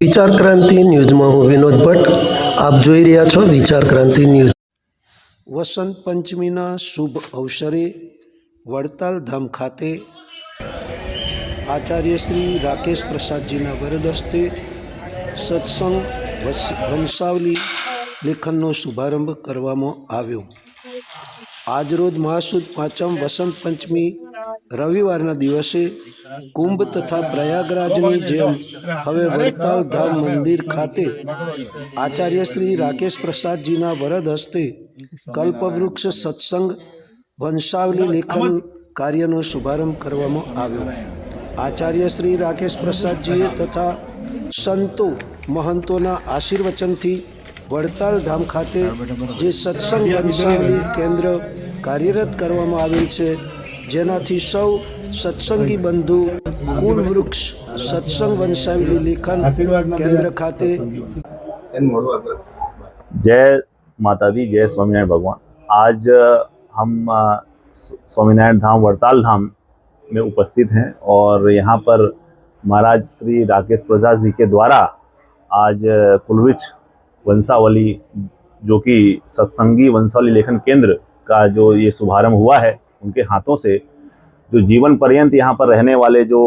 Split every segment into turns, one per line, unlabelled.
વિચાર ક્રાંતિ ન્યૂઝમાં હું વિનોદ ભટ્ટ. આપ જોઈ રહ્યા છો વિચાર ક્રાંતિ ન્યૂઝ. વસંત પંચમીના શુભ અવસરે વડતાલ ધામ ખાતે આચાર્ય શ્રી રાકેશ પ્રસાદજીના વરદ હસ્તે સત્સંગ વંશાવલી લેખનનો શુભારંભ કરવામાં આવ્યો. આજરોજ મહાસુદ પાંચમ વસંત પંચમી રવિવારના દિવસે કુંભ તથા પ્રયાગરાજની જેમ હવે વડતાલ ધામ મંદિર ખાતે આચાર્ય શ્રી રાકેશ પ્રસાદજીના વરદ હસ્તે કલ્પવૃક્ષ સત્સંગ વંશાવલી લેખન કાર્યનો શુભારંભ કરવામાં આવ્યો. આચાર્ય શ્રી રાકેશ પ્રસાદજીએ તથા સંતો મહંતોના આશીર્વચનથી વડતાલ ધામ ખાતે જે સત્સંગ વંશાવલી કેન્દ્ર કાર્યરત કરવામાં આવેલ છે, જેનાથી સૌ સત્સંગી બંધુ કુલ વૃક્ષ સત્સંગ વંશાવલી લેખન केंद्र खाते.
जय माता दी, जय स्वामीनारायण भगवान. आज हम स्वामीनारायण धाम वड़ताल धाम में उपस्थित हैं और यहाँ पर महाराज श्री राकेश प्रसाद जी के द्वारा आज कुलवृक्ष वंशावली जो कि सत्संगी वंशावली लेखन केंद्र का जो ये शुभारंभ हुआ है, उनके हाथों से जो जीवन पर्यंत यहाँ पर रहने वाले जो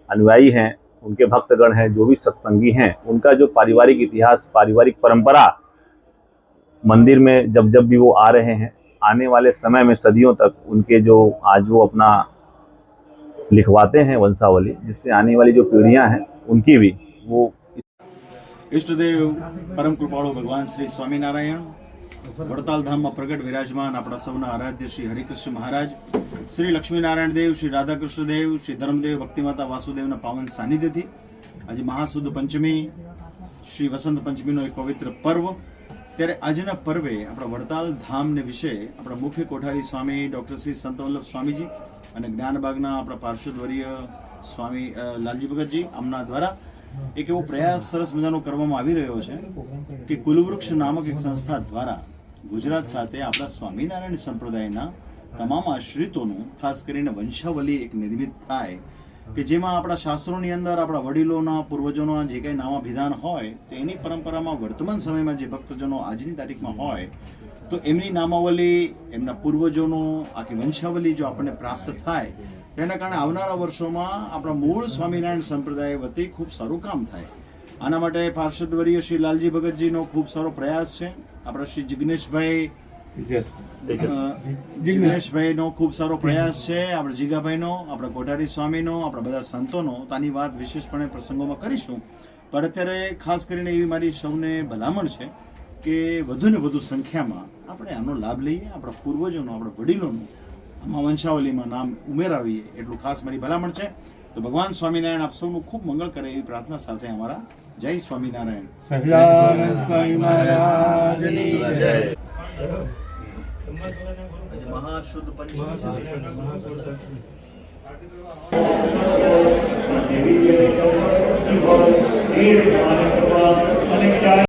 अनुयायी हैं, उनके भक्तगण हैं, जो भी सत्संगी हैं, उनका जो पारिवारिक इतिहास, पारिवारिक परंपरा मंदिर में जब जब भी वो आ रहे हैं, आने वाले समय में सदियों तक उनके जो आज वो अपना लिखवाते हैं वंशावली, जिससे आने वाली जो पीढ़ियां हैं उनकी भी वो
इष्टदेव परम कृपाळु भगवान श्री स्वामीनारायण वड़ताल धाम में प्रगट विराजमान अपना सौना आराध्य श्री हरिकृष्ण महाराज, श्री लक्ष्मीनारायण देव, श्री राधाकृष्ण देव, श्री धर्मदेव, भक्तिमाता वासुदेव पावन सानिध्य थी आज महासुद पंचमी श्री वसंत पंचमी एक पवित्र पर्व. त्यारे आजना पर्वे अपना वड़ताल धाम ने विषय अपना मुख्य कोठारी स्वामी डॉक्टर श्री संत वल्लभ स्वामीजी और ज्ञानबागना अपना पार्षदवर्य स्वामी लालजी भगतजी आमना द्वारा एक एवो प्रयास सरस मजानो करवामां आवी रह्यो छे कि कुलवृक्ष नामक एक संस्था द्वारा गुजरात खाते अपना स्वामीनारायण संप्रदायना तमाम आश्रितोनुं खास करीने वंशावली एक निर्मित थाय कि जेमां आपणा शास्त्रोनी अंदर आपणा वडीलोना पूर्वजोना जे कांई नामा विधान होय तेनी परंपरामां वर्तमान समयमां जे भक्तजनो आजनी तारीखमां होय तो एमनी नामावली एमना पूर्वजोनो आखी वंशावली जो आपणे प्राप्त थाय तेना कारणे आवनारा वर्षोमां आपणा मूळ स्वामीनारायण संप्रदाय वती खूब सारुं काम थाय. आना माटे पार्षदवर्य श्री लालजी भगतजीनो खूब सारो प्रयास छे. आपणा श्री जिग्नेशभाईनो खूब सारो प्रयास है. आपणे जीगाभाईनो, आपणा कोठारी स्वामीनो, आपणा बधा संतोनो तानी वात विशेषपणे प्रसंगोमां करीशुं. पण अत्यारे खास करीने एवी मारी सौने भलामण छे के वधु ने वधु संख्यामां आपणे आनो लाभ लईए, आपणा पूर्वजोनो, आपणा वडीलोनो आमां वंशावलीमां नाम उमेरावीए एटલું ખાસ મારી ભલામણ છે. તો ભગવાન સ્વામિનારાયણ આપ સૌનું ખૂબ મંગળ કરે એવી પ્રાર્થના સાથે અમારા જય સ્વામિનારાયણ. महाशुद्ध पंचमी